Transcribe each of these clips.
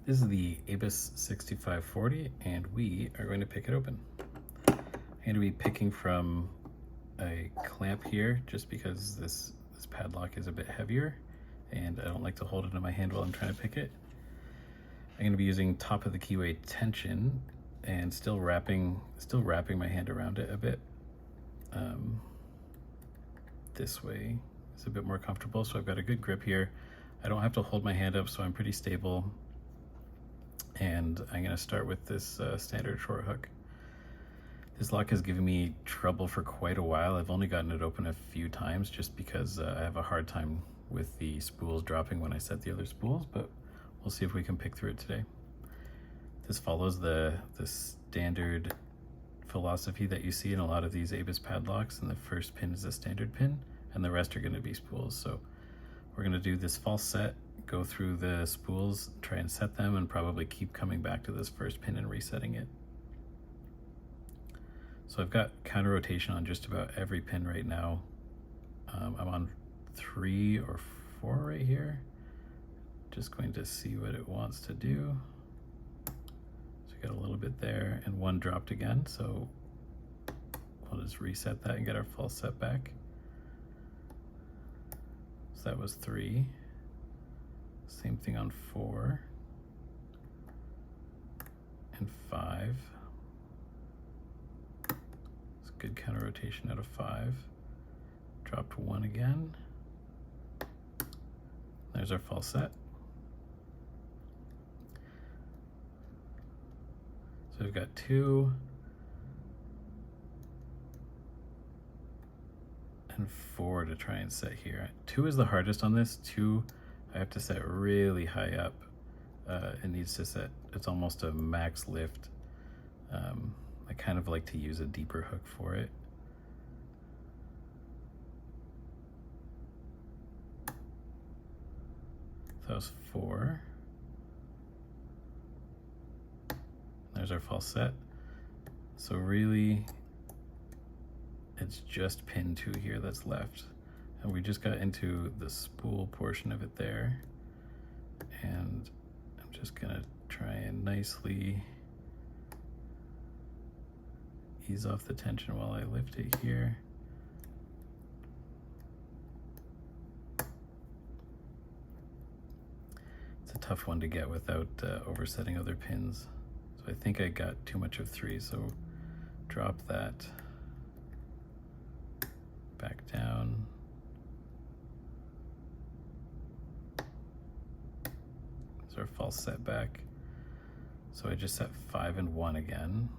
This is the ABUS 6540 and we are going to pick it open. I'm going to be picking from a clamp here just because this padlock is a bit heavier and I don't like to hold it in my hand while I'm trying to pick it. I'm going to be using top of the keyway tension and still wrapping my hand around it a bit. This way is a bit more comfortable, so I've got a good grip here. I don't have to hold my hand up, so I'm pretty stable. And I'm going to start with this standard short hook. This lock has given me trouble for quite a while. I've only gotten it open a few times just because I have a hard time with the spools dropping when I set the other spools, but we'll see if we can pick through it today. This follows the standard philosophy that you see in a lot of these ABUS padlocks, and the first pin is a standard pin and the rest are going to be spools. So we're going to do this false set, go through the spools, try and set them, and probably keep coming back to this first pin and resetting it. So I've got counter rotation on just about every pin right now. I'm on 3 or 4 right here. Just going to see what it wants to do. So we got a little bit there and one dropped again. So we'll just reset that and get our false set back. So that was 3. Same thing on 4 and 5. It's good counter rotation out of 5. Dropped 1 again. There's our false set. So we've got 2 and 4 to try and set here. 2 is the hardest on this. 2 I have to set really high up. It needs to set, it's almost a max lift. I kind of like to use a deeper hook for it. So that was 4. There's our false set. So really, it's just pin 2 here that's left. And we just got into the spool portion of it there. And I'm just gonna try and nicely ease off the tension while I lift it here. It's a tough one to get without oversetting other pins. So I think I got too much of 3, so drop that back down. There's our false set back. So I just set 5 and 1 again.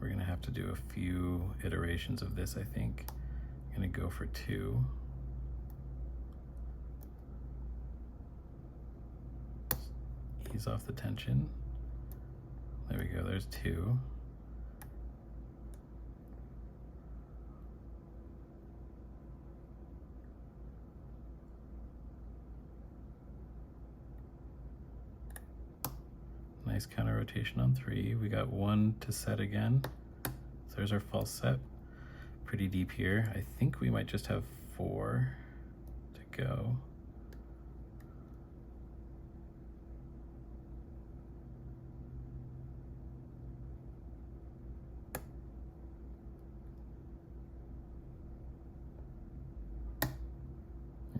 We're gonna have to do a few iterations of this, I think. I'm gonna go for 2. Ease off the tension. There we go, there's 2. Nice counter rotation on 3. We got 1 to set again. So there's our false set. Pretty deep here. I think we might just have 4 to go.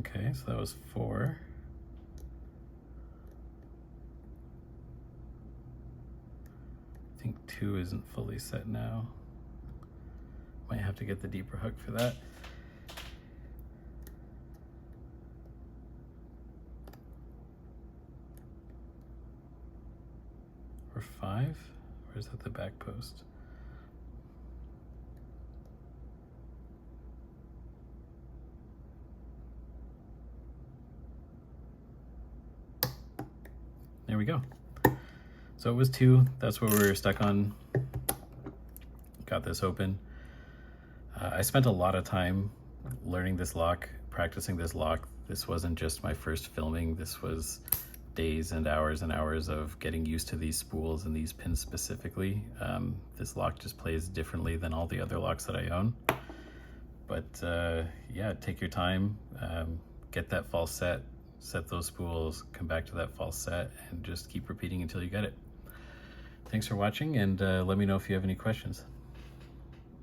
Okay, so that was 4. I think 2 isn't fully set now. Might have to get the deeper hook for that. Or 5, or is that the back post? There we go. So it was 2, that's what we were stuck on. Got this open. I spent a lot of time learning this lock, practicing this lock. This wasn't just my first filming, this was days and hours of getting used to these spools and these pins specifically. This lock just plays differently than all the other locks that I own. But yeah, take your time, get that false set, set those spools, come back to that false set, and just keep repeating until you get it. Thanks for watching, and let me know if you have any questions.